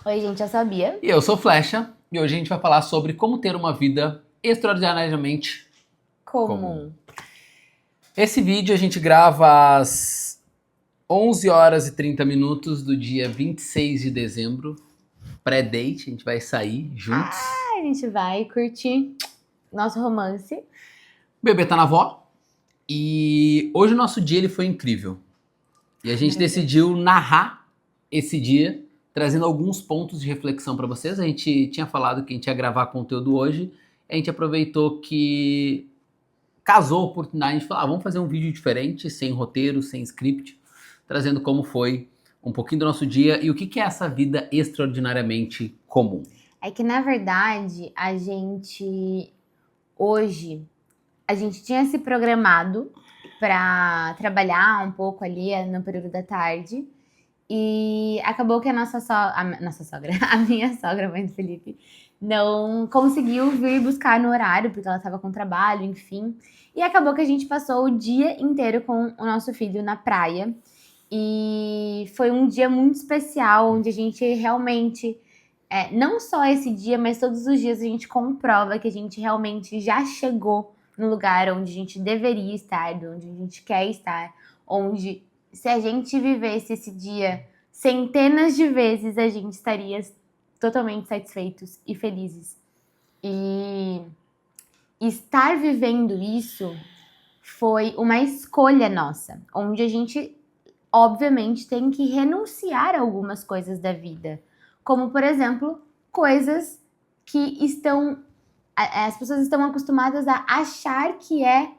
Oi, gente, eu sabia. E eu sou Flecha, e hoje a gente vai falar sobre como ter uma vida extraordinariamente comum. Comum. Esse vídeo a gente grava às 11 horas e 30 minutos do dia 26 de dezembro, pré-date, a gente vai sair juntos. A gente vai curtir nosso romance. O bebê tá na avó, e hoje o nosso dia ele foi incrível. E a gente decidiu narrar esse dia, trazendo alguns pontos de reflexão para vocês. A gente tinha falado que a gente ia gravar conteúdo hoje, a gente aproveitou que casou a oportunidade de falar, vamos fazer um vídeo diferente, sem roteiro, sem script, trazendo como foi um pouquinho do nosso dia e o que é essa vida extraordinariamente comum. É que, na verdade, hoje, a gente tinha se programado para trabalhar um pouco ali no período da tarde. E acabou que a nossa sogra, a minha sogra, mãe do Felipe, não conseguiu vir buscar no horário, porque ela estava com trabalho, enfim. E acabou que a gente passou o dia inteiro com o nosso filho na praia. E foi um dia muito especial, onde a gente realmente, não só esse dia, mas todos os dias a gente comprova que a gente realmente já chegou no lugar onde a gente deveria estar, onde a gente quer estar, onde se a gente vivesse esse dia centenas de vezes, a gente estaria totalmente satisfeitos e felizes. E estar vivendo isso foi uma escolha nossa, onde a gente, obviamente, tem que renunciar a algumas coisas da vida, como, por exemplo, coisas que as pessoas estão acostumadas a achar que é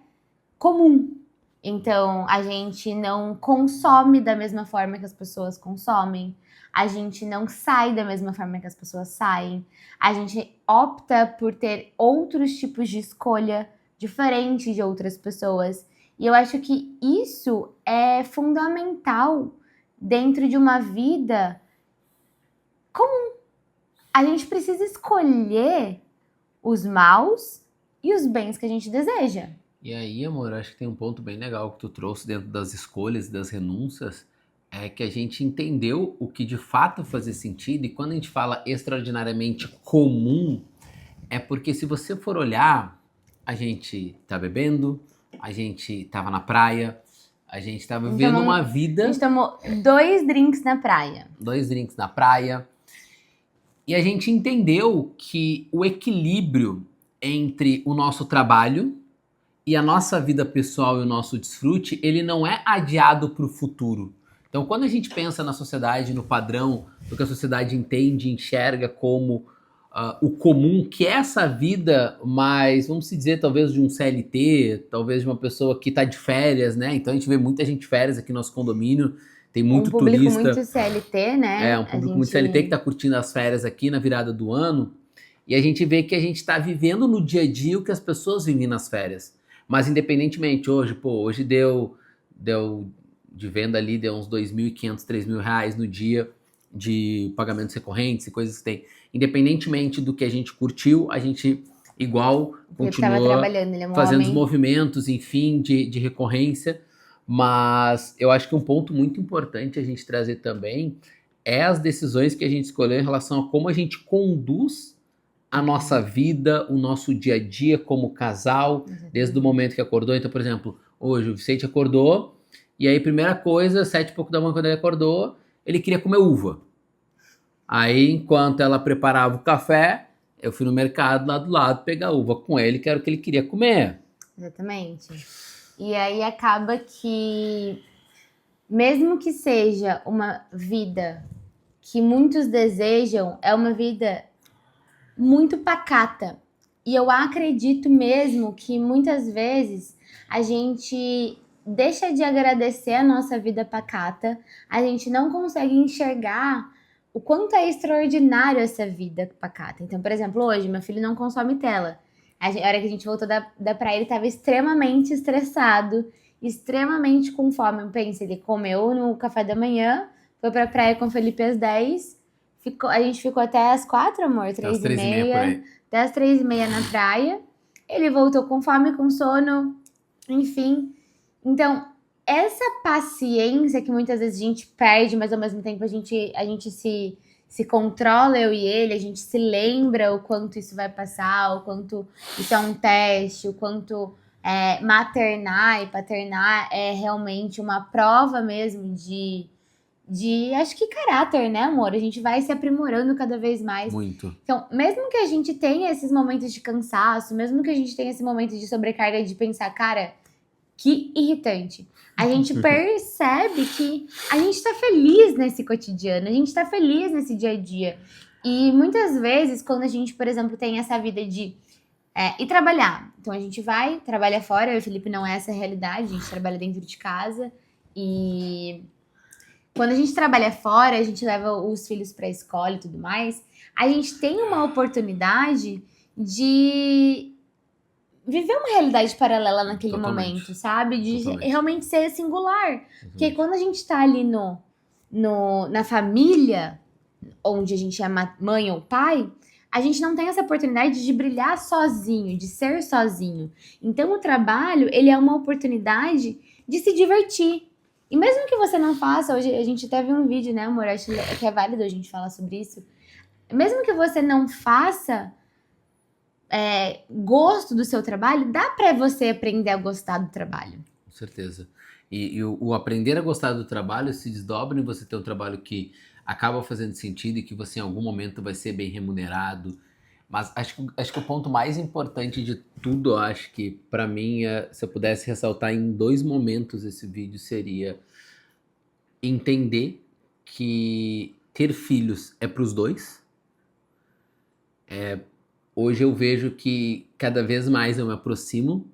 comum. Então, a gente não consome da mesma forma que as pessoas consomem, a gente não sai da mesma forma que as pessoas saem, a gente opta por ter outros tipos de escolha diferentes de outras pessoas. E eu acho que isso é fundamental dentro de uma vida comum. A gente precisa escolher os maus e os bens que a gente deseja. E aí, amor, acho que tem um ponto bem legal que tu trouxe dentro das escolhas e das renúncias, é que a gente entendeu o que de fato fazia sentido, e quando a gente fala extraordinariamente comum, é porque se você for olhar, a gente tá bebendo, a gente tava na praia, a gente tava vivendo uma A vida, gente tomou 2 drinks na praia. 2 drinks na praia, e a gente entendeu que o equilíbrio entre o nosso trabalho e a nossa vida pessoal e o nosso desfrute, ele não é adiado para o futuro. Então, quando a gente pensa na sociedade, no padrão, do que a sociedade entende, enxerga como o comum, que é essa vida mais, vamos dizer, talvez de um CLT, talvez de uma pessoa que está de férias, né? Então, a gente vê muita gente de férias aqui no nosso condomínio, tem Um muito público turista, muito CLT, né? um A público muito CLT que gente. está curtindo as férias aqui na virada do ano, e a gente vê que a gente está vivendo no dia a dia o que as pessoas vivem nas férias. Mas independentemente, hoje deu de venda ali, deu uns 2.500, 3.000 reais no dia de pagamentos recorrentes e coisas que tem. Independentemente do que a gente curtiu, a gente igual O Felipe estava continua trabalhando, ele é um fazendo os homem. movimentos, enfim, de recorrência. Mas eu acho que um ponto muito importante a gente trazer também é as decisões que a gente escolheu em relação a como a gente conduz a nossa vida, o nosso dia a dia como casal, desde o momento que acordou. Então, por exemplo, hoje o Vicente acordou, e aí, primeira coisa, 7 e pouco da manhã, quando ele acordou, ele queria comer uva. Aí, enquanto ela preparava o café, eu fui no mercado lá do lado pegar uva com ele, que era o que ele queria comer. Exatamente. E aí acaba que, mesmo que seja uma vida que muitos desejam, é uma vida muito pacata. E eu acredito mesmo que muitas vezes a gente deixa de agradecer a nossa vida pacata, a gente não consegue enxergar o quanto é extraordinário essa vida pacata. Então, por exemplo, hoje meu filho não consome tela. A hora que a gente voltou da praia, ele estava extremamente estressado, extremamente com fome. Pensa, ele comeu no café da manhã, foi pra praia com o Felipe às 10, a gente ficou até às 4, amor, 3 Às e 3h30 por meia. aí. Até às 3h30 na praia. Ele voltou com fome, com sono, enfim. Então, essa paciência que muitas vezes a gente perde, mas ao mesmo tempo a gente se controla eu e ele, a gente se lembra o quanto isso vai passar, o quanto isso é um teste, o quanto maternar e paternar é realmente uma prova mesmo de acho que caráter, né, amor? A gente vai se aprimorando cada vez mais. Muito. Então, mesmo que a gente tenha esses momentos de cansaço, mesmo que a gente tenha esse momento de sobrecarga de pensar, cara, que irritante. A gente percebe que a gente tá feliz nesse cotidiano, a gente tá feliz nesse dia a dia. E muitas vezes, quando a gente, por exemplo, tem essa vida de ir trabalhar. Então, a gente vai, trabalha fora, eu e o Felipe não é essa a realidade, a gente trabalha dentro de casa. E quando a gente trabalha fora, a gente leva os filhos pra escola e tudo mais, a gente tem uma oportunidade de viver uma realidade paralela naquele Totalmente. momento, sabe? De Totalmente. realmente ser singular. Porque quando a gente tá ali na família, onde a gente é mãe ou pai, a gente não tem essa oportunidade de brilhar sozinho, de ser sozinho. Então, o trabalho, ele é uma oportunidade de se divertir. E mesmo que você não faça, hoje a gente até viu um vídeo, né, amor? Acho que é válido a gente falar sobre isso. Mesmo que você não faça gosto do seu trabalho, dá pra você aprender a gostar do trabalho. Com certeza. E o aprender a gostar do trabalho se desdobra em você ter um trabalho que acaba fazendo sentido e que você em algum momento vai ser bem remunerado. Mas acho que o ponto mais importante de tudo, eu acho que pra mim, se eu pudesse ressaltar em 2 momentos esse vídeo, seria entender que ter filhos é pros dois. Hoje eu vejo que cada vez mais eu me aproximo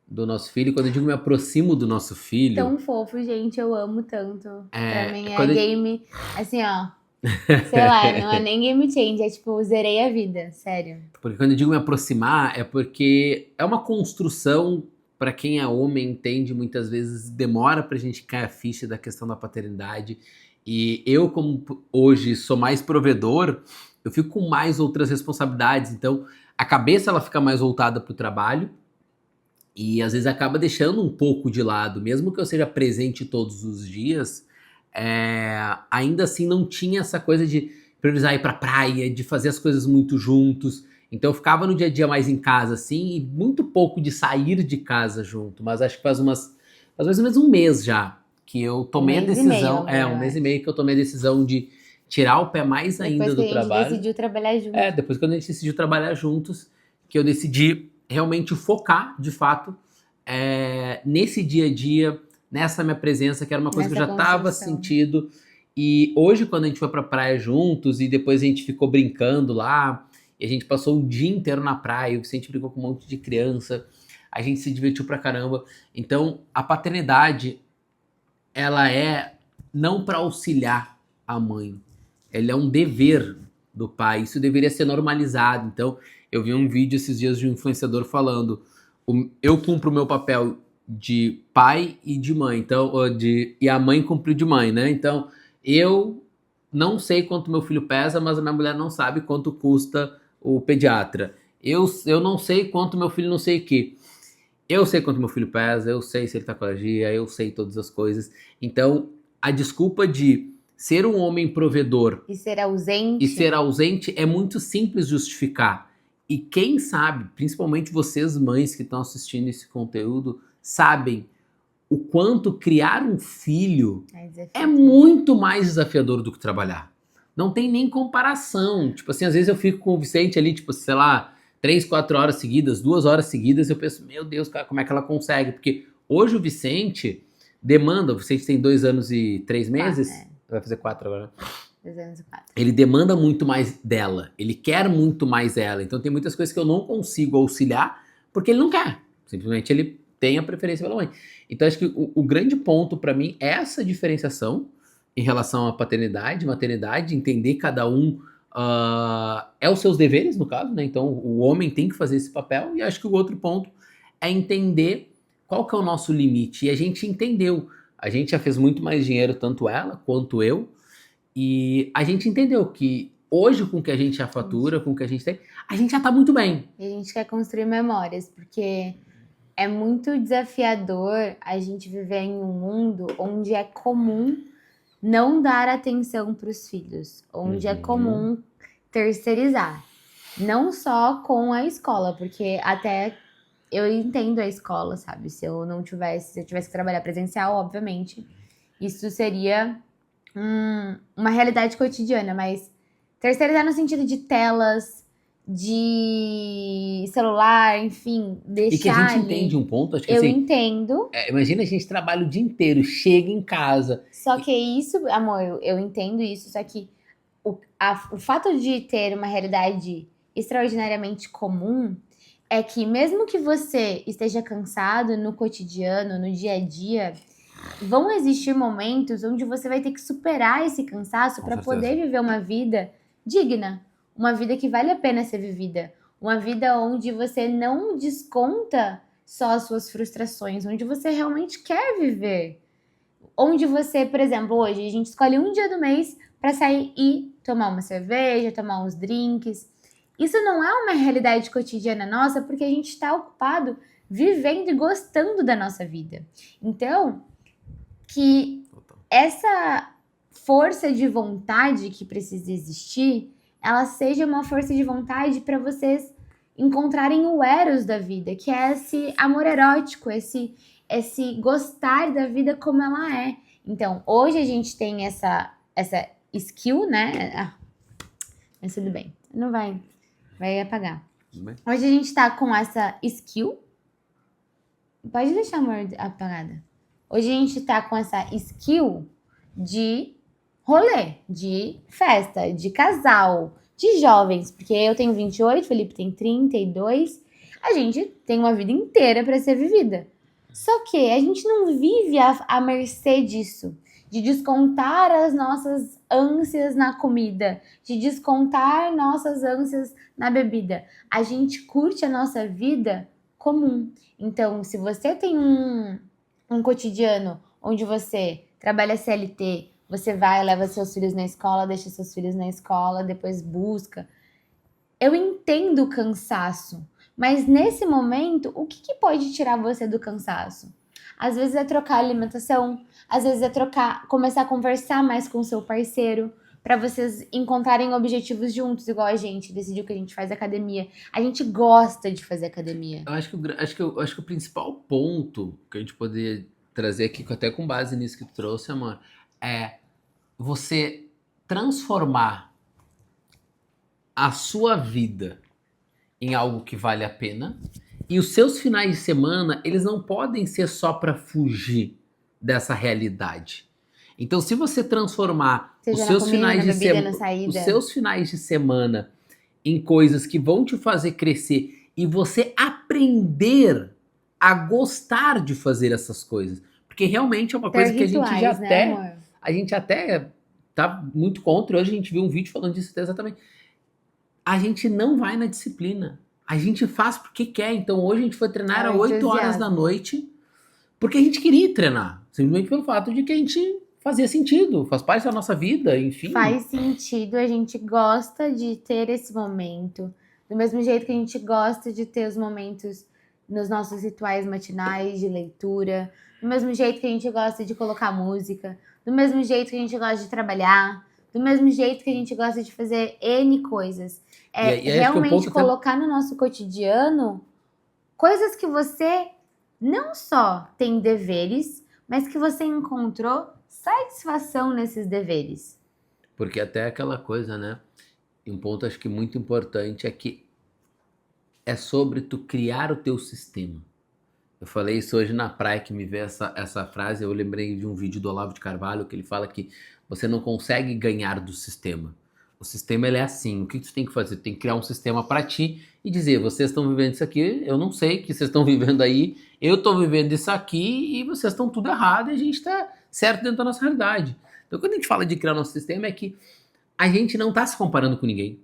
do nosso filho. E quando eu digo me aproximo do nosso filho, Tão fofo, gente, eu amo tanto. Pra mim é quando eu- game, assim, ó. Sei lá, não é nem game change, é tipo, zerei a vida, sério. porque quando eu digo me aproximar, é porque é uma construção, para quem é homem entende, muitas vezes demora pra gente cair a ficha da questão da paternidade. E eu, como hoje sou mais provedor, eu fico com mais outras responsabilidades. Então, a cabeça ela fica mais voltada pro trabalho e às vezes acaba deixando um pouco de lado, mesmo que eu seja presente todos os dias, ainda assim não tinha essa coisa de priorizar ir pra praia, de fazer as coisas muito juntos. Então eu ficava no dia a dia mais em casa, assim, e muito pouco de sair de casa junto. Mas acho que faz mais ou menos um mês já que eu tomei a mês e meio, decisão. amor, Um eu mês e acho. meio que eu tomei a decisão de tirar o pé mais ainda Depois que a do gente trabalho. decidiu trabalhar junto. Depois que a gente decidiu trabalhar juntos, que eu decidi realmente focar, de fato, nesse dia a dia, nessa minha presença, que era uma coisa que eu Nessa já estava construção. sentindo. E hoje, quando a gente foi pra praia juntos e depois a gente ficou brincando lá, e a gente passou o dia inteiro na praia, o Vicente brincou com um monte de criança, a gente se divertiu pra caramba. Então, a paternidade, ela é não para auxiliar a mãe, ela é um dever do pai. Isso deveria ser normalizado. Então, eu vi um vídeo esses dias de um influenciador falando: eu cumpro o meu papel de pai e de mãe, então, e a mãe cumpriu de mãe, né? Então, eu não sei quanto meu filho pesa, mas a minha mulher não sabe quanto custa o pediatra. Eu não sei quanto meu filho não sei o quê. Eu sei quanto meu filho pesa, eu sei se ele tá com alergia, eu sei todas as coisas. Então, a desculpa de ser um homem provedor E ser ausente. é muito simples justificar. E quem sabe, principalmente vocês mães que estão assistindo esse conteúdo, sabem o quanto criar um filho é muito mais desafiador do que trabalhar. Não tem nem comparação. Tipo assim, às vezes eu fico com o Vicente ali, tipo, sei lá, 3, 4 horas seguidas, 2 horas seguidas, eu penso, meu Deus, cara, como é que ela consegue? Porque hoje o Vicente demanda, o Vicente tem 2 anos e 3 meses, vai fazer 4 agora, né? 2 anos e 4. Ele demanda muito mais dela, ele quer muito mais ela. Então tem muitas coisas que eu não consigo auxiliar porque ele não quer. Simplesmente ele tem a preferência pela mãe. Então acho que o grande ponto pra mim é essa diferenciação em relação à paternidade, maternidade, entender cada um é os seus deveres, no caso, né? Então o homem tem que fazer esse papel. E acho que o outro ponto é entender qual que é o nosso limite. E a gente entendeu. A gente já fez muito mais dinheiro, tanto ela quanto eu. E a gente entendeu que hoje, com o que a gente já fatura, com o que a gente tem, a gente já tá muito bem. E a gente quer construir memórias, porque é muito desafiador a gente viver em um mundo onde é comum não dar atenção para os filhos, onde é comum terceirizar. Não só com a escola, porque até eu entendo a escola, sabe? Se eu tivesse que trabalhar presencial, obviamente, isso seria uma realidade cotidiana, mas terceirizar no sentido de telas, de celular, enfim, deixar. E que a gente ali. entende um ponto, acho que Eu assim, entendo. Imagina a gente trabalha o dia inteiro, chega em casa. Só que isso, amor, eu entendo isso, só que o fato de ter uma realidade extraordinariamente comum é que mesmo que você esteja cansado no cotidiano, no dia a dia, vão existir momentos onde você vai ter que superar esse cansaço para poder viver uma vida digna, uma vida que vale a pena ser vivida, uma vida onde você não desconta só as suas frustrações, onde você realmente quer viver. Onde você, por exemplo, hoje a gente escolhe um dia do mês para sair e tomar uma cerveja, tomar uns drinks. Isso não é uma realidade cotidiana nossa, porque a gente está ocupado vivendo e gostando da nossa vida. Então, que essa força de vontade que precisa existir, ela seja uma força de vontade para vocês encontrarem o eros da vida, que é esse amor erótico, esse gostar da vida como ela é. Então, hoje a gente tem essa skill, né? Mas tudo bem, não vai apagar. Hoje a gente tá com essa skill. Pode deixar, amor, apagada. Hoje a gente tá com essa skill de rolê, de festa, de casal, de jovens, porque eu tenho 28, Felipe tem 32. A gente tem uma vida inteira para ser vivida. Só que a gente não vive à mercê disso, de descontar as nossas ânsias na comida, de descontar nossas ânsias na bebida. A gente curte a nossa vida comum. Então, se você tem um cotidiano onde você trabalha CLT, você vai, leva seus filhos na escola, deixa seus filhos na escola, depois busca. Eu entendo o cansaço, mas nesse momento, o que pode tirar você do cansaço? Às vezes é trocar a alimentação, às vezes é começar a conversar mais com o seu parceiro, para vocês encontrarem objetivos juntos, igual a gente decidiu que a gente faz academia. A gente gosta de fazer academia. Eu acho que o principal ponto que a gente poderia trazer aqui, até com base nisso que tu trouxe, amor, é você transformar a sua vida em algo que vale a pena, e os seus finais de semana, eles não podem ser só para fugir dessa realidade. Então, se você transformar os seus finais de semana, os seus finais de semana em coisas que vão te fazer crescer e você aprender a gostar de fazer essas coisas, porque realmente é uma coisa que a gente já a gente até tá muito contra. Hoje a gente viu um vídeo falando disso exatamente. A gente não vai na disciplina. A gente faz porque quer. Então hoje a gente foi treinar às 8 horas da noite porque a gente queria treinar. Simplesmente pelo fato de que a gente fazia sentido, faz parte da nossa vida, enfim. Faz sentido, a gente gosta de ter esse momento. Do mesmo jeito que a gente gosta de ter os momentos nos nossos rituais matinais de leitura. Do mesmo jeito que a gente gosta de colocar música. Do mesmo jeito que a gente gosta de trabalhar. Do mesmo jeito que a gente gosta de fazer N coisas. Realmente colocar no nosso cotidiano coisas que você não só tem deveres, mas que você encontrou satisfação nesses deveres. Porque até aquela coisa, né? Um ponto acho que muito importante é que é sobre tu criar o teu sistema. Eu falei isso hoje na praia, que me veio essa frase, eu lembrei de um vídeo do Olavo de Carvalho, que ele fala que você não consegue ganhar do sistema. O sistema, ele é assim, o que tu tem que fazer? Tu tem que criar um sistema para ti e dizer, vocês estão vivendo isso aqui, eu não sei o que vocês estão vivendo aí, eu estou vivendo isso aqui e vocês estão tudo errado e a gente está certo dentro da nossa realidade. Então, quando a gente fala de criar nosso sistema, é que a gente não está se comparando com ninguém,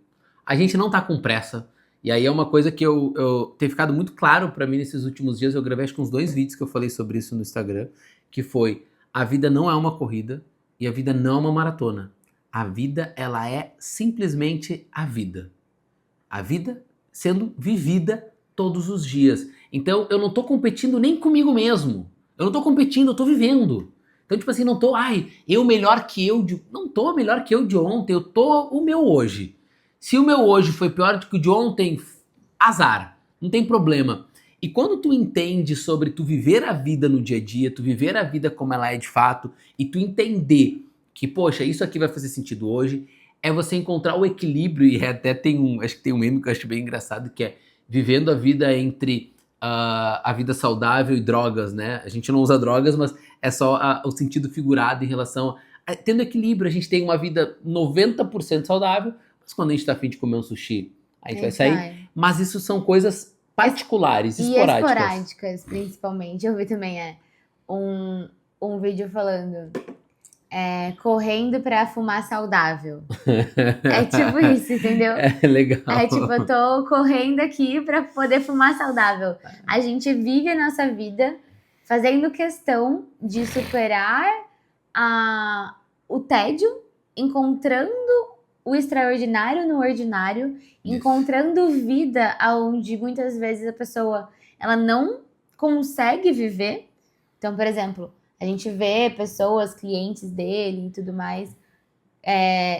a gente não está com pressa. E aí é uma coisa que eu tem ficado muito claro para mim nesses últimos dias. Eu gravei acho que uns 2 vídeos que eu falei sobre isso no Instagram, que foi: a vida não é uma corrida e a vida não é uma maratona. A vida, ela é simplesmente a vida. A vida sendo vivida todos os dias. Então, eu não tô competindo nem comigo mesmo. Eu não tô competindo, eu tô vivendo. Então, tipo assim, não tô, eu melhor que eu não tô melhor que eu de ontem, eu tô o meu hoje. Se o meu hoje foi pior do que o de ontem, azar, não tem problema. E quando tu entende sobre tu viver a vida no dia a dia, tu viver a vida como ela é de fato, e tu entender que, poxa, isso aqui vai fazer sentido hoje, é você encontrar o equilíbrio, e até acho que tem um meme que eu acho bem engraçado, que é vivendo a vida entre a vida saudável e drogas, né? A gente não usa drogas, mas é só o sentido figurado em relação tendo equilíbrio, a gente tem uma vida 90% saudável, mas quando a gente tá afim de comer um sushi, a gente vai sair. Mas isso são coisas particulares, esporádicas. Esporádicas, principalmente. Eu vi também um vídeo falando correndo pra fumar saudável. É tipo isso, entendeu? É legal. É tipo, eu tô correndo aqui pra poder fumar saudável. A gente vive a nossa vida fazendo questão de superar o tédio, encontrando o extraordinário no ordinário, encontrando vida onde muitas vezes a pessoa ela não consegue viver. Então, por exemplo, a gente vê pessoas, clientes dele e tudo mais,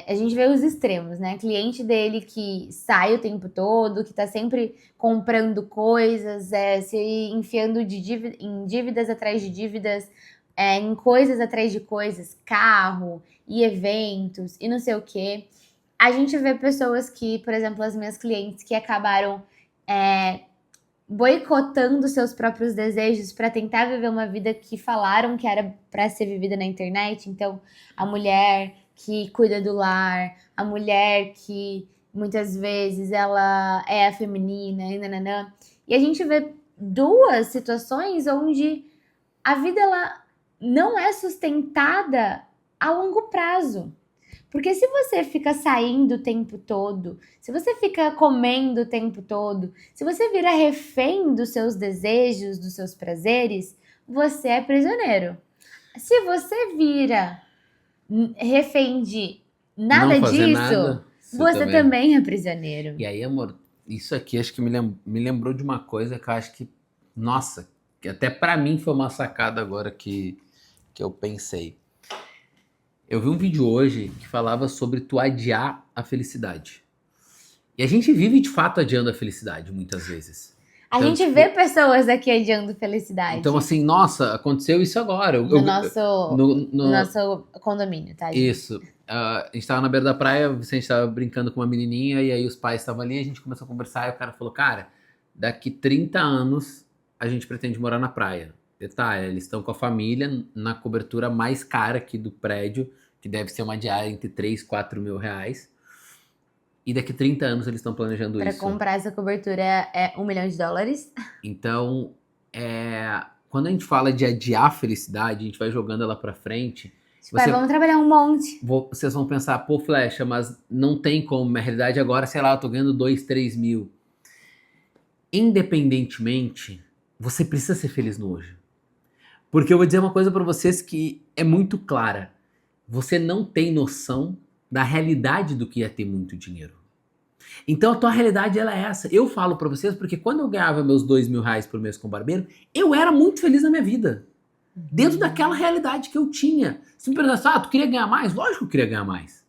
a gente vê os extremos, né? Cliente dele que sai o tempo todo, que tá sempre comprando coisas, se enfiando em dívidas atrás de dívidas, em coisas atrás de coisas, carro e eventos e não sei o quê. A gente vê pessoas que, por exemplo, as minhas clientes que acabaram boicotando seus próprios desejos para tentar viver uma vida que falaram que era para ser vivida na internet. Então, a mulher que cuida do lar, a mulher que muitas vezes ela é a feminina, e nananã. E a gente vê duas situações onde a vida ela não é sustentada a longo prazo. Porque se você fica saindo o tempo todo, se você fica comendo o tempo todo, se você vira refém dos seus desejos, dos seus prazeres, você é prisioneiro. Se você vira refém de nada disso, você também é prisioneiro. E aí, amor, isso aqui acho que me lembrou de uma coisa que eu acho que, nossa, que até pra mim foi uma sacada agora que eu pensei. Eu vi um vídeo hoje que falava sobre tu adiar a felicidade. E a gente vive de fato adiando a felicidade muitas vezes. A gente vê pessoas aqui adiando felicidade. Então, assim, nossa, aconteceu isso agora. No nosso condomínio, tá, gente? Isso. A gente tava na beira da praia, o Vicente tava brincando com uma menininha, e aí os pais estavam ali, a gente começou a conversar, e o cara falou, cara, daqui 30 anos a gente pretende morar na praia. Detalhe, eles estão com a família na cobertura mais cara aqui do prédio, que deve ser uma diária entre 3, 4 mil reais. E daqui 30 anos eles estão planejando isso. Para comprar essa cobertura é $1 milhão. Então, quando a gente fala de adiar a felicidade, a gente vai jogando ela pra frente. Vamos trabalhar um monte. Vocês vão pensar, pô, Flecha, mas não tem como. Na realidade, agora, sei lá, eu tô ganhando 2, 3 mil. Independentemente, você precisa ser feliz no hoje. Porque eu vou dizer uma coisa pra vocês que é muito clara. Você não tem noção da realidade do que é ter muito dinheiro. Então a tua realidade ela é essa. Eu falo pra vocês porque quando eu ganhava meus 2 mil reais por mês com barbeiro, eu era muito feliz na minha vida. Dentro daquela realidade que eu tinha. Se me perguntasse, tu queria ganhar mais? Lógico que eu queria ganhar mais.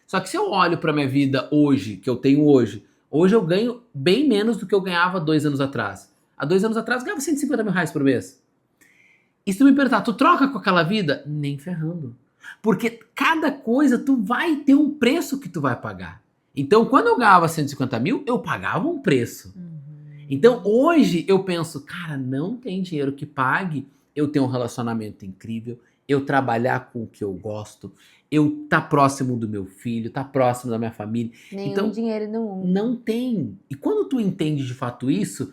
Só que se eu olho pra minha vida hoje, que eu tenho hoje eu ganho bem menos do que eu ganhava 2 anos atrás. Há 2 anos atrás eu ganhava 150 mil reais por mês. E se tu me perguntar, tu troca com aquela vida? Nem ferrando. Porque cada coisa tu vai ter um preço que tu vai pagar. Então, quando eu ganhava 150 mil, eu pagava um preço. Então, hoje eu penso, cara, não tem dinheiro que pague eu ter um relacionamento incrível, eu trabalhar com o que eu gosto, eu tá próximo do meu filho, tá próximo da minha família. Nenhum dinheiro no mundo. Não tem. E quando tu entende de fato isso,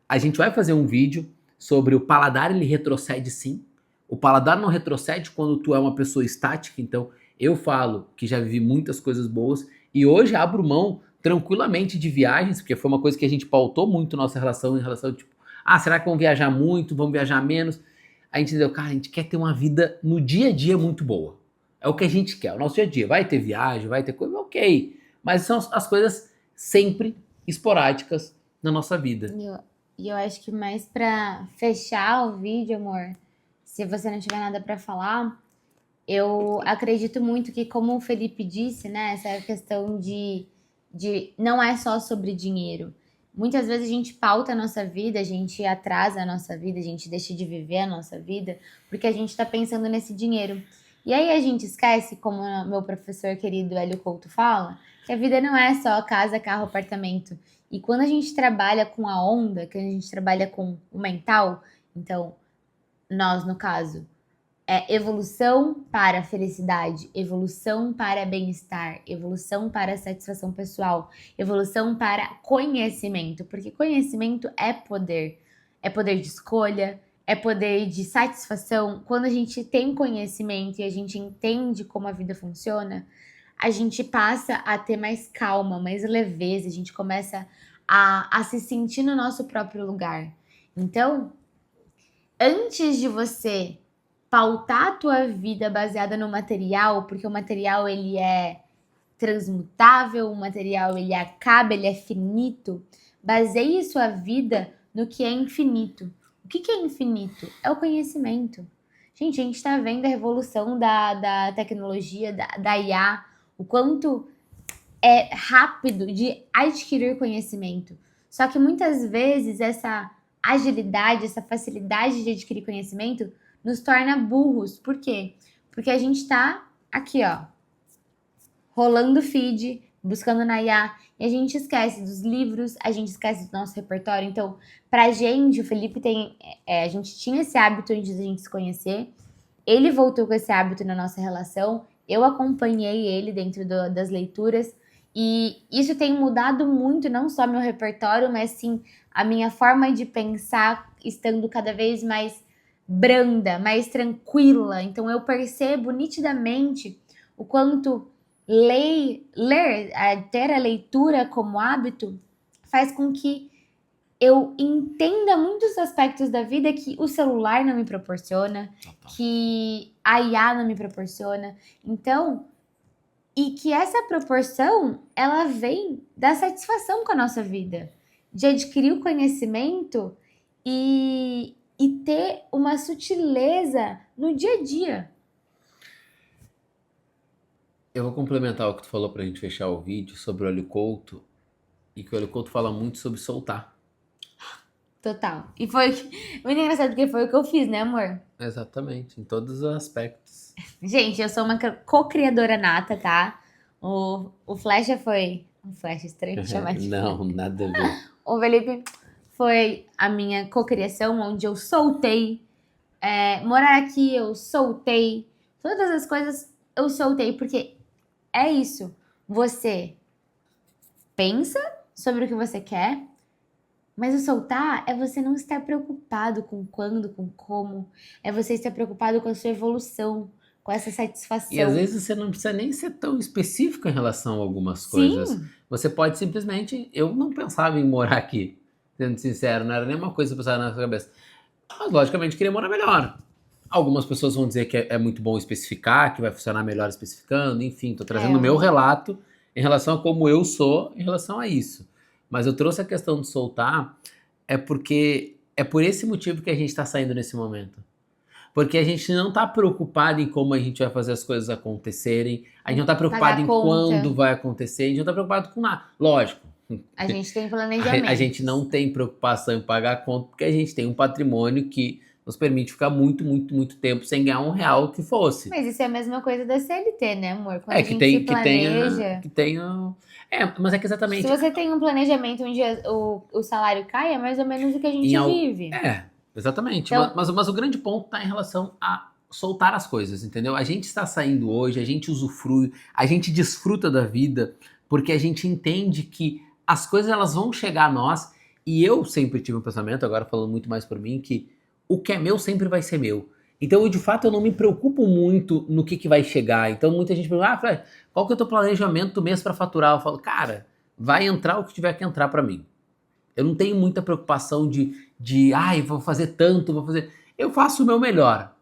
a gente vai fazer um vídeo sobre o paladar, ele retrocede sim. O paladar não retrocede quando tu é uma pessoa estática. Então, eu falo que já vivi muitas coisas boas e hoje abro mão tranquilamente de viagens, porque foi uma coisa que a gente pautou muito nossa relação em relação, tipo, será que vamos viajar muito, vamos viajar menos? A gente entendeu, cara, a gente quer ter uma vida no dia a dia muito boa. É o que a gente quer, o nosso dia a dia. Vai ter viagem, vai ter coisa, ok. Mas são as coisas sempre esporádicas na nossa vida. E eu acho que mais pra fechar o vídeo, amor, se você não tiver nada pra falar, Eu acredito muito que, como o Felipe disse, né, essa questão de não é só sobre dinheiro. Muitas vezes a gente pauta a nossa vida, a gente atrasa a nossa vida, a gente deixa de viver a nossa vida, porque a gente está pensando nesse dinheiro. E aí a gente esquece, como meu professor querido Hélio Couto fala, que a vida não é só casa, carro, apartamento. E quando a gente trabalha com a onda, que a gente trabalha com o mental, então, nós, no caso, é evolução para felicidade, evolução para bem-estar, evolução para satisfação pessoal, evolução para conhecimento, porque conhecimento é poder de escolha, é poder de satisfação. Quando a gente tem conhecimento e a gente entende como a vida funciona, a gente passa a ter mais calma, mais leveza, a gente começa a se sentir no nosso próprio lugar. Então, antes de você pautar a tua vida baseada no material, porque o material ele é transmutável, o material ele acaba, ele é finito, baseie sua vida no que é infinito. O que é infinito? É o conhecimento. Gente, a gente está vendo a revolução da tecnologia, da IA, o quanto é rápido de adquirir conhecimento. Só que muitas vezes essa agilidade, essa facilidade de adquirir conhecimento nos torna burros. Por quê? Porque a gente tá aqui, ó, rolando feed, buscando na IA, e a gente esquece dos livros, a gente esquece do nosso repertório. Então, pra gente, o Felipe tem. A gente tinha esse hábito antes da gente se conhecer. Ele voltou com esse hábito na nossa relação. Eu acompanhei ele dentro das leituras. E isso tem mudado muito, não só meu repertório, mas sim a minha forma de pensar, estando cada vez mais branda, mais tranquila. Então eu percebo nitidamente o quanto ter a leitura como hábito faz com que eu entenda muitos aspectos da vida que o celular não me proporciona, que a IA não me proporciona. Então, e que essa proporção, ela vem da satisfação com a nossa vida, de adquirir o conhecimento e ter uma sutileza no dia a dia. Eu vou complementar o que tu falou pra gente fechar o vídeo sobre o Hélio Couto, e que o Hélio Couto fala muito sobre soltar. Total. E foi muito engraçado porque foi o que eu fiz, né, amor? Exatamente, em todos os aspectos. Gente, eu sou uma co-criadora nata, tá? O Flecha foi. O Flecha estranho chamar de. Não, nada a ver. O Felipe foi a minha cocriação, onde eu soltei. Morar aqui, eu soltei. Todas as coisas eu soltei, porque é isso. Você pensa sobre o que você quer, mas o soltar é você não estar preocupado com quando, com como. É você estar preocupado com a sua evolução, com essa satisfação. E às vezes você não precisa nem ser tão específico em relação a algumas Sim. coisas. Você pode simplesmente. Eu não pensava em morar aqui, sendo sincero, não era nenhuma coisa que passava na sua cabeça. Mas logicamente queria morar melhor. Algumas pessoas vão dizer que é muito bom especificar, que vai funcionar melhor especificando, enfim, tô trazendo o meu relato em relação a como eu sou em relação a isso. Mas eu trouxe a questão de soltar, porque é por esse motivo que a gente está saindo nesse momento. Porque a gente não está preocupado em como a gente vai fazer as coisas acontecerem, a gente não está preocupado em quando vai acontecer, a gente não está preocupado com nada. Lógico. A gente tem planejamento. A gente não tem preocupação em pagar a conta, porque a gente tem um patrimônio que nos permite ficar muito, muito, muito tempo sem ganhar R$1 que fosse. Mas isso é a mesma coisa da CLT, né, amor? Quando a gente se planeja... Mas é que exatamente... Se você tem um planejamento onde o salário cai, é mais ou menos o que a gente vive. Exatamente. Então, mas o grande ponto está em relação a soltar as coisas, entendeu? A gente está saindo hoje, a gente usufrui, a gente desfruta da vida, porque a gente entende que as coisas elas vão chegar a nós, e eu sempre tive um pensamento, agora falando muito mais por mim, que o que é meu sempre vai ser meu. Então, eu, de fato, eu não me preocupo muito no que vai chegar. Então, muita gente pergunta, qual que é o teu planejamento do mês para faturar? Eu falo, cara, vai entrar o que tiver que entrar para mim. Eu não tenho muita preocupação vou fazer tanto, vou fazer... Eu faço o meu melhor.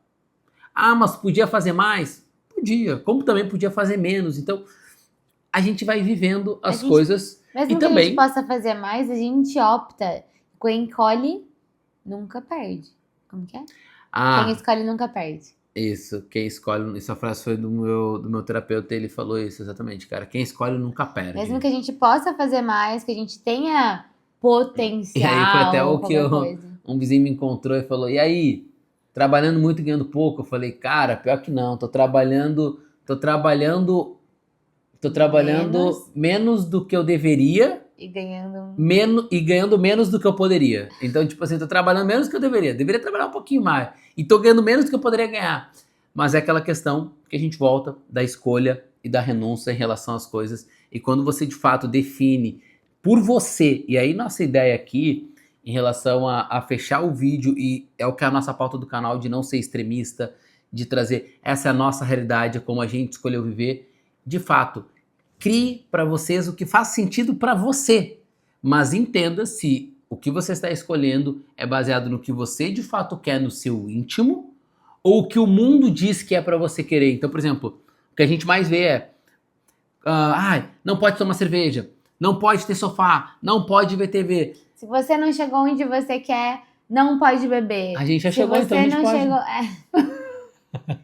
Mas podia fazer mais? Podia. Como também podia fazer menos. Então, a gente vai vivendo as coisas. Mesmo que a gente possa fazer mais, a gente opta. Quem colhe, nunca perde. Como que é? Quem escolhe, nunca perde. Isso, quem escolhe. Essa frase foi do meu terapeuta, ele falou isso exatamente, cara. Quem escolhe nunca perde. Mesmo que a gente possa fazer mais, que a gente tenha E aí foi até potencial ou o que qualquer coisa. um vizinho me encontrou e falou: E aí, trabalhando muito e ganhando pouco? Eu falei, cara, pior que não, tô trabalhando menos do que eu deveria. E ganhando. E ganhando menos do que eu poderia. Então, tipo assim, tô trabalhando menos do que eu deveria. Deveria trabalhar um pouquinho mais. E tô ganhando menos do que eu poderia ganhar. Mas é aquela questão que a gente volta da escolha e da renúncia em relação às coisas. E quando você de fato define por você, e aí nossa ideia aqui em relação a fechar o vídeo, e é o que é a nossa pauta do canal, de não ser extremista, de trazer essa é a nossa realidade, é como a gente escolheu viver. De fato, crie para vocês o que faz sentido para você, mas entenda se o que você está escolhendo é baseado no que você de fato quer no seu íntimo ou o que o mundo diz que é para você querer. Então, por exemplo, o que a gente mais vê é não pode tomar cerveja, não pode ter sofá, não pode ver TV. Se você não chegou onde você quer, não pode beber. A gente já Se chegou, então a você gente não pode. chegou.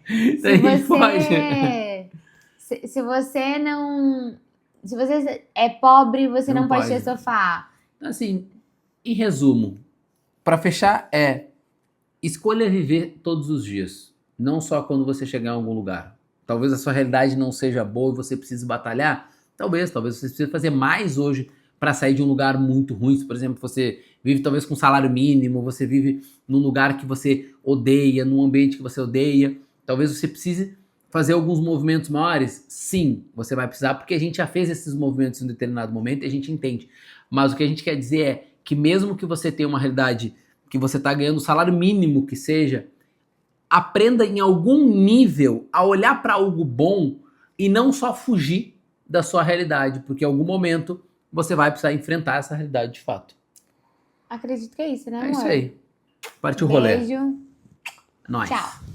Então a gente pode. Se você não. Se você é pobre, você não pode ter sofá. Então, assim, em resumo, para fechar escolha viver todos os dias, não só quando você chegar em algum lugar. Talvez a sua realidade não seja boa e você precise batalhar. Talvez você precise fazer mais hoje para sair de um lugar muito ruim. Se, por exemplo, você vive talvez com salário mínimo, você vive num lugar que você odeia, num ambiente que você odeia. Talvez você precise fazer alguns movimentos maiores. Sim, você vai precisar, porque a gente já fez esses movimentos em um determinado momento e a gente entende. Mas o que a gente quer dizer é que mesmo que você tenha uma realidade que você está ganhando o salário mínimo que seja, aprenda em algum nível a olhar para algo bom e não só fugir da sua realidade, porque em algum momento você vai precisar enfrentar essa realidade de fato. Acredito que é isso, né, amor? É isso aí. Partiu o rolê. Beijo. Nós. Tchau.